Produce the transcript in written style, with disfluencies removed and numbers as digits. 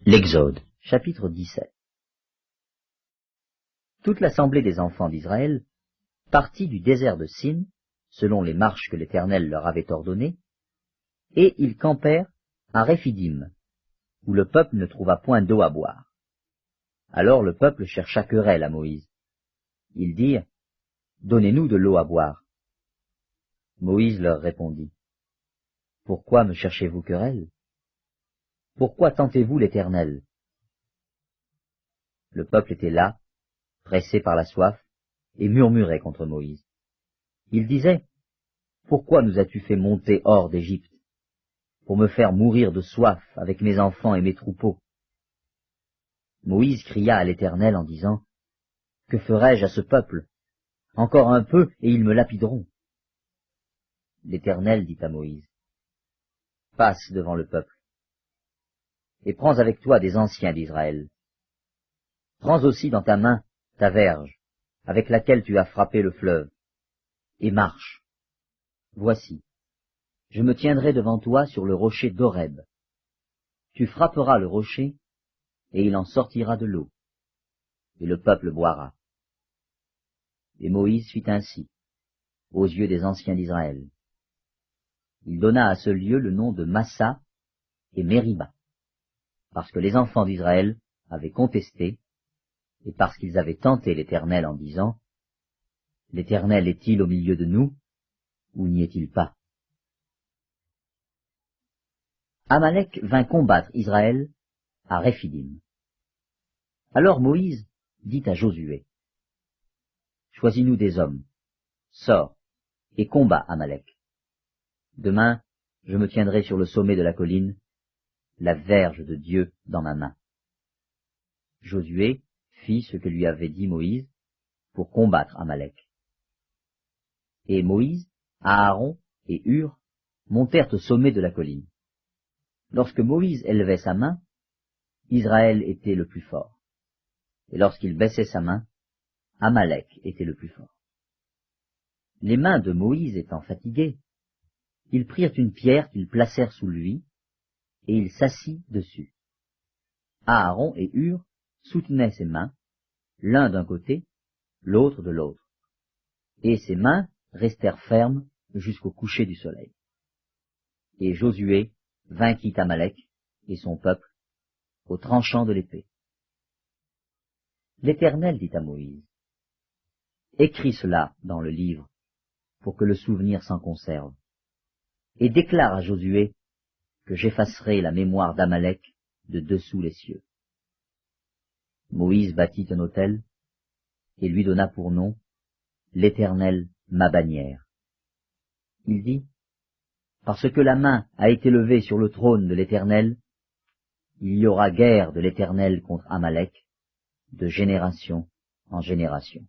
L'Exode, chapitre 17. Toute l'assemblée des enfants d'Israël partit du désert de Sin, selon les marches que l'Éternel leur avait ordonnées, et ils campèrent à Réphidim, où le peuple ne trouva point d'eau à boire. Alors le peuple chercha querelle à Moïse. Ils dirent, « Donnez-nous de l'eau à boire. » Moïse leur répondit, « Pourquoi me cherchez-vous querelle? Pourquoi tentez-vous l'Éternel? » Le peuple était là, pressé par la soif, et murmurait contre Moïse. Il disait, « Pourquoi nous as-tu fait monter hors d'Égypte, pour me faire mourir de soif avec mes enfants et mes troupeaux? » Moïse cria à l'Éternel en disant, « Que ferai-je à ce peuple? Encore un peu, et ils me lapideront. » L'Éternel dit à Moïse, « Passe devant le peuple, et prends avec toi des anciens d'Israël. Prends aussi dans ta main ta verge, avec laquelle tu as frappé le fleuve, et marche. Voici, je me tiendrai devant toi sur le rocher d'Horeb. Tu frapperas le rocher, et il en sortira de l'eau, et le peuple boira. » Et Moïse fit ainsi, aux yeux des anciens d'Israël. Il donna à ce lieu le nom de Massa et Mériba, parce que les enfants d'Israël avaient contesté, et parce qu'ils avaient tenté l'Éternel en disant, « L'Éternel est-il au milieu de nous, ou n'y est-il pas? » Amalek vint combattre Israël à Réphidim. Alors Moïse dit à Josué, « Choisis-nous des hommes, sors, et combat Amalek. Demain, je me tiendrai sur le sommet de la colline, la verge de Dieu dans ma main. » Josué fit ce que lui avait dit Moïse pour combattre Amalek. Et Moïse, Aaron et Hur montèrent au sommet de la colline. Lorsque Moïse élevait sa main, Israël était le plus fort. Et lorsqu'il baissait sa main, Amalek était le plus fort. Les mains de Moïse étant fatiguées, ils prirent une pierre qu'ils placèrent sous lui, et il s'assit dessus. Aaron et Hur soutenaient ses mains, l'un d'un côté, l'autre de l'autre, et ses mains restèrent fermes jusqu'au coucher du soleil. Et Josué vainquit Amalek et son peuple au tranchant de l'épée. L'Éternel dit à Moïse, « Écris cela dans le livre, pour que le souvenir s'en conserve, et déclare à Josué que j'effacerai la mémoire d'Amalek de dessous les cieux. » Moïse bâtit un autel, et lui donna pour nom « L'Éternel, ma bannière. » Il dit, « Parce que la main a été levée sur le trône de l'Éternel, il y aura guerre de l'Éternel contre Amalek, de génération en génération. »